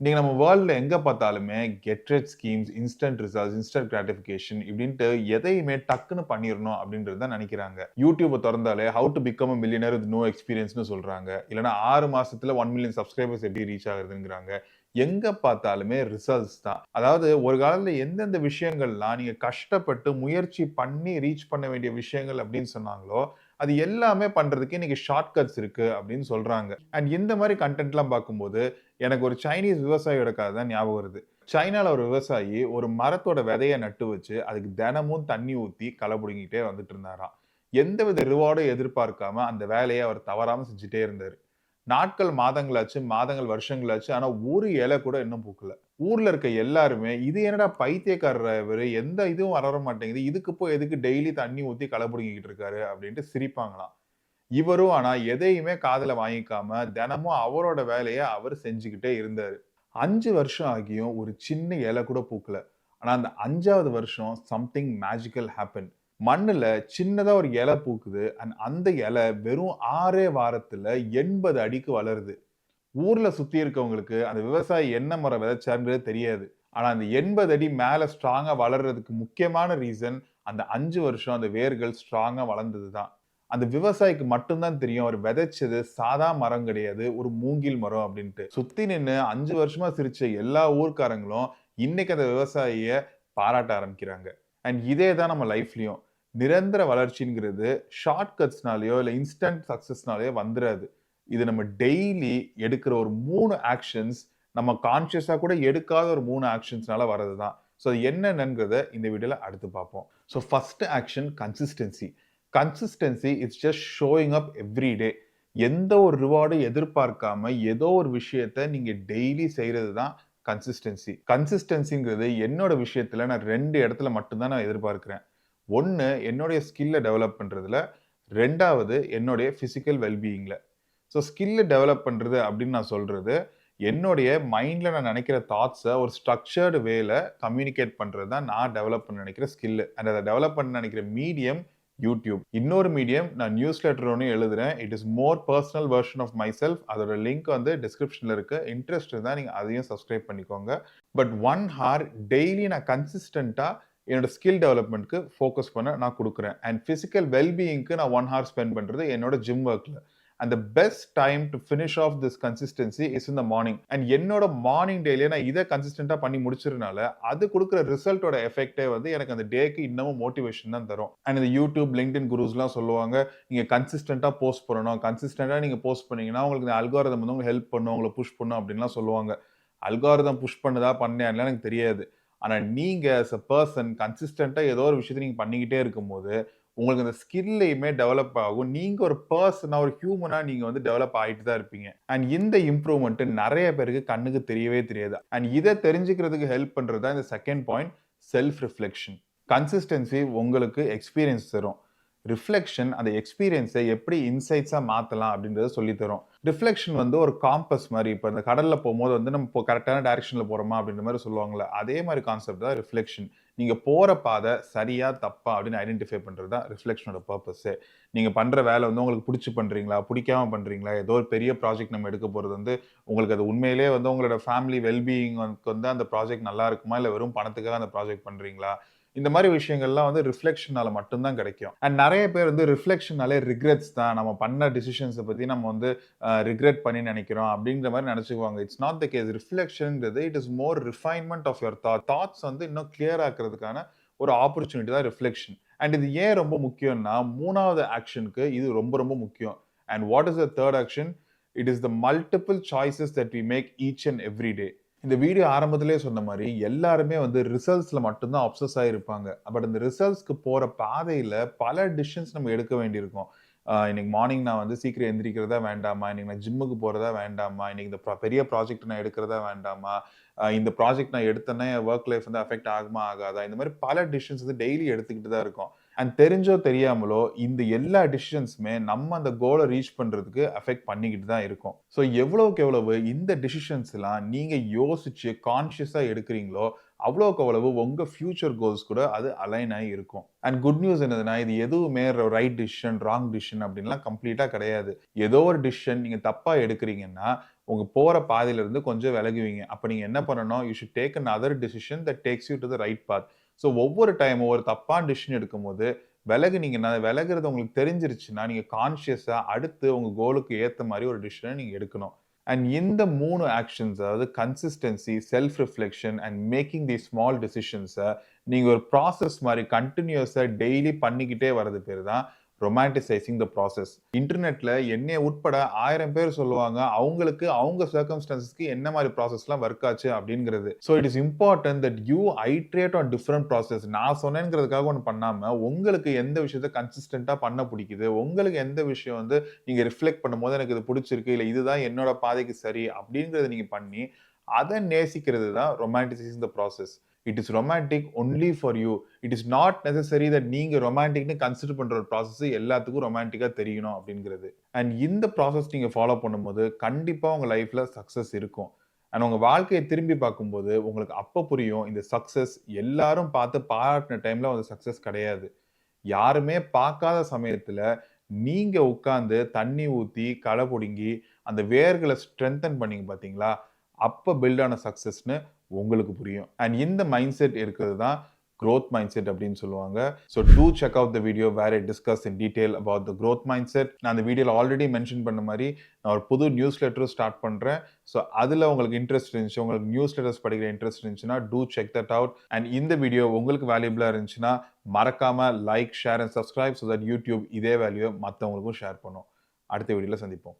இன்னைக்கு நம்ம வேர்ல்ட்ல எங்க பார்த்தாலுமே get rich schemes, instant results, instant gratification இப்படின்ட்டு எதையுமே டக்குன்னு பண்ணிறணும் அப்படின்றது தான் நினைக்கிறாங்க. யூடியூப தொறந்தாலே how to become a millionaire with no எக்ஸ்பீரியன்ஸ்னு சொல்றாங்க. இல்லன்னா 6 மாசத்துல 1 மில்லியன் சப்ஸ்கிரைபர்ஸ் எப்படி ரீச் ஆகுறதுங்கிறாங்க. எங்க பார்த்தாலுமே ரிசல்ட்ஸ் தான். அதாவது ஒரு காலத்துல எந்தெந்த விஷயங்கள்லாம் நீங்க கஷ்டப்பட்டு முயற்சி பண்ணி ரீச் பண்ண வேண்டிய விஷயங்கள் அப்படின்னு சொன்னாங்களோ, அது எல்லாமே பண்றதுக்கு இன்னைக்கு ஷார்ட் கட்ஸ் இருக்கு அப்படின்னு சொல்றாங்க. அண்ட் இந்த மாதிரி கன்டென்ட்லாம் பார்க்கும்போது எனக்கு ஒரு சைனீஸ் விவசாயியோட கதை தான் ஞாபகம் வருது. சைனால ஒரு விவசாயி ஒரு மரத்தோட விதைய நட்டு வச்சு, அதுக்கு தினமும் தண்ணி ஊத்தி களை புடுங்கிட்டே வந்துட்டு இருந்தாராம். எந்தவித ரிவார்டும் எதிர்பார்க்காம அந்த வேலைய அவர் தவறாம செஞ்சுட்டே இருந்தாரு. நாட்கள் மாதங்களாச்சு, மாதங்கள் வருஷங்களாச்சு. ஆனா ஒரு இலை கூட இன்னும் பூக்கல. ஊர்ல இருக்க எல்லாருமே, "இது என்னடா பைத்தியக்காரரா இவரு? எந்த இதுவும் வளர மாட்டேங்குது. இதுக்கு போய் எதுக்கு டெய்லி தண்ணி ஊத்தி களை புடுங்கிக்கிட்டு இருக்காரு?" அப்படின்ட்டு சிரிப்பாங்களாம். இவரும் ஆனா எதையுமே காதுல வாங்கிக்காம, தினமும் அவரோட வேலைய அவரு செஞ்சுகிட்டே இருந்தாரு. 5 வருஷம் ஆகியும் ஒரு சின்ன இலை கூட பூக்கல. ஆனா அந்த 5வது வருஷம் சம்திங் மேஜிக்கல் ஹேப்பன். மண்ணுல சின்னதா ஒரு இலை பூக்குது. அண்ட் அந்த இலை வெறும் 6 வாரத்துல 80 அடிக்கு வளருது. ஊர்ல சுத்தி இருக்கவங்களுக்கு அந்த விவசாயி என்ன மரம் விதைச்சாருன்றதே தெரியாது. ஆனா அந்த 80 அடி மேல ஸ்ட்ராங்கா வளர்றதுக்கு முக்கியமான ரீசன் அந்த 5 வருஷம் அந்த வேர்கள் ஸ்ட்ராங்கா வளர்ந்தது தான். அந்த விவசாயிக்கு மட்டும் தான் தெரியும் அவர் விதைச்சது சாதா மரம் கிடையாது. ஒரு மூங்கில் மரம் அப்டின்ட்டு. சுத்தி நின்னு 5 வருஷமா சிரிச்ச எல்லா ஊர்க்காரங்களும் இன்னைக்கு அந்த விவசாயிய பாராட்ட ஆரம்பிக்கிறாங்க. அண்ட் இதே தான் நம்ம லைஃப்லயும். நிரந்தர வளர்ச்சிங்கிறது ஷார்ட் கட்ஸ்னாலயோ, இல்ல இன்ஸ்டன்ட் சக்சஸ்னாலயோ வந்துராது. இது நம்ம டெய்லி எடுக்கிற ஒரு 3 ஆக்ஷன்ஸ், நம்ம கான்ஷியஸா கூட எடுக்காத ஒரு 3 ஆக்ஷன்ஸ்னால வரது தான். ஸோ அது என்னென்னங்கிறத இந்த வீடியோல அடுத்து பார்ப்போம். So first action consistency. Consistency it's just showing up every day. எந்த ஒரு ரிவார்டும் எதிர்பார்க்காம ஏதோ ஒரு விஷயத்த நீங்க டெய்லி செய்றது தான் கன்சிஸ்டன்சி. கன்சிஸ்டன்சிங்கிறது என்னோட விஷயத்துல நான் 2 இடத்துல மட்டும் தான் நான் எதிர்பார்க்கிறேன். 1 என்னுடைய ஸ்கில்ல டெவலப் பண்றதுல, 2வது என்னுடைய பிசிக்கல் வெல் பீயிங்ல. ஸோ ஸ்கில்ல டெவலப் பண்றது அப்படின்னு நான் சொல்றது, என்னுடைய மைண்ட்ல நான் நினைக்கிற தாட்ஸ ஒரு ஸ்ட்ரக்சர்டு வேல கம்யூனிகேட் பண்றது தான் நான் டெவலப் பண்ண நினைக்கிற ஸ்கில். அண்ட் அத டெவலப் பண்ண நினைக்கிற மீடியம் யூடியூப். இன்னொரு மீடியம் நான் நியூஸ் லெட்டர் ஒண்ணு எழுதுறேன். It is more personal version of myself. அதோட லிங்க் வந்து டிஸ்கிரிப்ஷன்ல இருக்கு. இன்ட்ரெஸ்ட் இருந்தா நீங்க அதையும் சப்ஸ்கிரைப் பண்ணிக்கோங்க. பட் 1 ஹார் டெய்லி நான் கன்சிஸ்டன்ட்டா என்னோட ஸ்கில் டெவலப்மென்ட்க்கு ஃபோக்கஸ் பண்ண நான் குடுக்குறேன். அண்ட் பிசிக்கல் வெல் பீயிங்க்கு நான் 1 ஹார் ஸ்பெண்ட் பண்றது என்னோட ஜிம் ஒர்க்ல. And the best time to finish off this consistency is in the morning. And என்னோட மார்னிங் டெய்லியே நான் இத கன்சிஸ்டன்ட்டா பண்ணி முடிச்சதுனால, அது குடுக்குற ரிசல்ட்டோட எஃபெக்ட்டே வந்து எனக்கு அந்த டேக்கு இன்னமும் மோட்டிவேஷன் தான் தரும். அண்ட் இந்த யூடியூப், லிங்க்டின் குருஸ்லாம் சொல்லுவாங்க, நீங்க கன்சிஸ்டன்ட்டா போஸ்ட் பண்ணணும். கன்சிஸ்டன்ட்டா நீங்க போஸ்ட் பண்ணீங்கன்னா, உங்களுக்கு இந்த அல்காரிதம் வந்து உங்களுக்கு ஹெல்ப் பண்ணும், உங்கள புஷ் பண்ணும் அப்படின்லாம் சொல்லுவாங்க. அல்காரிதம் புஷ் பண்ணுதா, பண்ணலையான்னுலாம் எனக்கு தெரியாது. ஆனா நீங்க ஆஸ் எ பெர்சன் கன்சிஸ்டன்ட்டா ஏதோ ஒரு விஷயத்த நீங்க பண்ணிக்கிட்டே இருக்கும்போது, உங்களுக்கு அந்த ஸ்கில்லையுமே டெவலப் ஆகும். நீங்க ஒரு பெர்சனா, ஒரு ஹியூமனா நீங்க வந்து டெவலப் ஆயிட்டு தான் இருப்பீங்க. அண்ட் இந்த இம்ப்ரூவ்மென்ட் நெறைய பேருக்கு கண்ணுக்கு தெரியவே தெரியாது. அண்ட் இத தெரிஞ்சுக்கிறதுக்கு ஹெல்ப் பண்றது தான் இந்த second point, self reflection. Consistency உங்களுக்கு எக்ஸ்பீரியன்ஸ் தரும். ரிஃப்ளெக்ஷன் அந்த எக்ஸ்பீரியன்ஸ எப்படி இன்சைட்ஸா மாத்தலாம் அப்படின்றத சொல்லி தரும். ரிஃப்ளெக்ஷன் வந்து ஒரு காம்பஸ் மாரி. இப்ப இந்த கடல்ல போம்போது வந்து நம்ம இப்போ கரெக்ட்டான டைரக்ஷன்ல போறோமா அப்படின்ற மாரி சொல்லுவாங்கல்ல. அதே மாரி கான்செப்ட் தான் ரிஃப்ளெக்ஷன். நீங்க போற பாதை சரியா, தப்பா அப்படின்னு ஐடென்டிஃபை பண்றது தான் ரிஃப்ளெக்ஷனோட பர்ப்பஸே. நீங்க பண்ற வேலை வந்து உங்களுக்கு புடிச்சு பண்றீங்களா? புடிக்காம பண்றீங்களா? ஏதோ ஒரு பெரிய ப்ராஜெக்ட் நம்ம எடுக்க போறது வந்து, உங்களுக்கு அது உண்மையிலேயே வந்து உங்களோட ஃபேமிலி வெல் பீயிங் வந்து அந்த ப்ராஜெக்ட் நல்லா இருக்குமா? இல்ல வெறும் பணத்துக்காக அந்த ப்ராஜெக்ட் பண்றீங்களா? இந்த மாரி விஷயங்கள்லாம் வந்து ரிஃப்ளெக்ஷனால மட்டும் தான் கிடைக்கும். அண்ட் நெறைய பேர் வந்து ரிஃப்ளெக்ஷனாலே ரிக்ரெட்ஸ் தான். நம்ம பண்ண டிசிஷன்ஸ பத்தி நம்ம வந்து ரிக்ரெட் பண்ணி நெனைக்கிறோம் அப்படின்ற மாரி நெனச்சுக்குவாங்க. It's not the case. ரிஃப்ளெக்ஷன்ங்கிறது it is more refinement of your thoughts வந்து இன்னும் கிளியர் ஆக்குறதுக்கான ஒரு ஆப்பர்ச்சுனிட்டி தான் ரிஃப்ளெக்ஷன். அண்ட் இது ஏன் ரொம்ப முக்கியம்னா, 3வது ஆக்ஷனுக்கு இது ரொம்ப ரொம்ப முக்கியம். And what is the 3rd action? It is the multiple choices that we make each and every day. இந்த வீடியோ ஆரம்பத்திலேயே சொன்ன மாரி, எல்லாருமே வந்து ரிசல்ட்ஸ்ல மட்டும் தான் அப்சஸ் ஆயிருப்பாங்க. பட் அந்த ரிசல்ட்ஸ்க்கு போற பாதையில பல டிசிஷன்ஸ் நம்ம எடுக்க வேண்டியிருக்கும். இன்னைக்கு மார்னிங் நான் வந்து சீக்கிரம் எந்திரிக்கிறதா வேண்டாமா? இன்னைக்கு நான் ஜிம்முக்கு போறதா வேண்டாமா? இன்னைக்கு இந்த பெரிய ப்ராஜெக்ட் நான் எடுக்கிறதா வேண்டாமா? இந்த ப்ராஜெக்ட் நான் எடுத்தேன்னா என் வொர்க் லைஃப் வந்து அஃபெக்ட் ஆகுமா? ஆகாதா? இந்த மாரி பல டிசிஷன்ஸ் வந்து டெய்லி எடுத்துக்கிட்டு தான் இருக்கோம். அண்ட் தெரிஞ்சோ தெரியாமலோ இந்த எல்லா டிசிஷன்ஸுமே நம்ம அந்த கோல ரீச் பண்றதுக்கு அஃபெக்ட் பண்ணிக்கிட்டு தான் இருக்கோம். ஸோ எவ்வளவுக்கு எவ்வளவு இந்த டிசிஷன்ஸ்லாம் நீங்க யோசிச்சு கான்ஷியஸா எடுக்கிறீங்களோ, அவ்வளவுக்கு அவ்வளவு உங்க ஃபியூச்சர் கோல்ஸ் கூட அது அலைன் ஆகி இருக்கும். அண்ட் குட் நியூஸ் என்னதுன்னா, இது எதுவுமே ரைட் டிசிஷன், ராங் டிசிஷன் அப்படின்லாம் கம்ப்ளீட்டா கிடையாது. ஏதோ ஒரு டிசிஷன் நீங்க தப்பா எடுக்கிறீங்கன்னா, உங்க போற பாதையில இருந்து கொஞ்சம் விலகுவீங்க. அப்ப நீங்க என்ன பண்ணணும்? You should take another decision that takes you to the right path. So ஒவ்வொரு டைமும் ஒரு தப்பான டிசிஷன் எடுக்கும்போது, விலகுனீங்கன்னா, விலகுறது உங்களுக்கு தெரிஞ்சிருச்சுன்னா, நீங்க கான்ஷியஸா அடுத்து உங்க கோலுக்கு ஏத்த மாரி ஒரு டிசிஷன நீங்க எடுக்கணும். அண்ட் இந்த 3 ஆக்ஷன்ஸ் அதாவது consistency, self reflection and making the small டிசிஷன்ஸ நீங்க ஒரு ப்ராசஸ் மாரி கன்டினியூஸா டெய்லி பண்ணிக்கிட்டே வர்றது பேரு தான் ரொமான்டிசைசிங் த ப்ராசஸ். இன்டர்நெட்ல என்னைய உட்பட 1000 பேர் சொல்லுவாங்க, அவங்களுக்கு அவங்க சர்க்கம்ஸ்டன்சஸ்க்கு என்ன மாரி ப்ராசஸ்லாம் ஒர்க் ஆச்சு அப்படிங்கிறது. So it is important that you iterate on different process. நான் சொன்னேங்கிறதுக்காக ஒண்ணு பண்ணாம, உங்களுக்கு எந்த விஷயத்த கன்சிஸ்டன்ட்டா பண்ண புடிக்குது, உங்களுக்கு எந்த விஷயம் வந்து நீங்க ரிஃப்ளெக்ட் பண்ணும்போது எனக்கு இது புடிச்சிருக்கு, இல்ல இதுதான் என்னோட பாதைக்கு சரி அப்படிங்கிறத நீங்க பண்ணி, அத நேசிக்கிறது தான் romanticising the process. It is romantic only for you. It is not necessary that நீங்க ரொமான்டிக்ன்னு கன்சிடர் பண்ற ஒரு ப்ராசஸ் எல்லாத்துக்கும் ரொமான்டிக்கா தெரியணும் அப்படிங்கிறது. அண்ட் இந்த ப்ராசஸ் நீங்க ஃபாலோ பண்ணும்போது கண்டிப்பா உங்க லைஃப்ல சக்சஸ் இருக்கும். அண்ட் உங்க வாழ்க்கைய திரும்பி பார்க்கும்போது உங்களுக்கு அப்ப புரியும் இந்த சக்சஸ் எல்லாரும் பார்த்து பாராட்டுன டைம்ல அந்த சக்சஸ் கிடையாது. யாருமே பார்க்காத சமயத்துல நீங்க உட்கார்ந்து தண்ணி ஊத்தி, களை புடுங்கி, அந்த வேர்கள ஸ்ட்ரெங்தன் பண்ணீங்க பார்த்தீங்களா? அப்ப பில்ட் ஆன சக்சஸ்ன்னு உங்களுக்கு புரியும். அண்ட் இந்த மைண்ட் செட் இருக்கிறது தான் growth mindset அப்படின்னு சொல்லுவாங்க. So do check out the video where I discuss in detail about the growth mindset. நான் அந்த வீடியோல ஆல்ரெடி மென்ஷன் பண்ண மாரி நான் ஒரு புது நியூஸ் லெட்டரும் ஸ்டார்ட் பண்றேன். ஸோ அதுல உங்களுக்கு இன்ட்ரெஸ்ட் இருந்துச்சு, உங்களுக்கு நியூஸ் லெட்டர்ஸ் படிக்கிற இன்ட்ரெஸ்ட் இருந்துச்சுன்னா do check that out. And இந்த வீடியோ உங்களுக்கு வேல்யூபிளா இருந்துச்சுன்னா மறக்காம like, share and subscribe so that YouTube இதே வேல்யூ மத்தவங்களுக்கும் ஷேர் பண்ணும். அடுத்த வீடியோல சந்திப்போம்.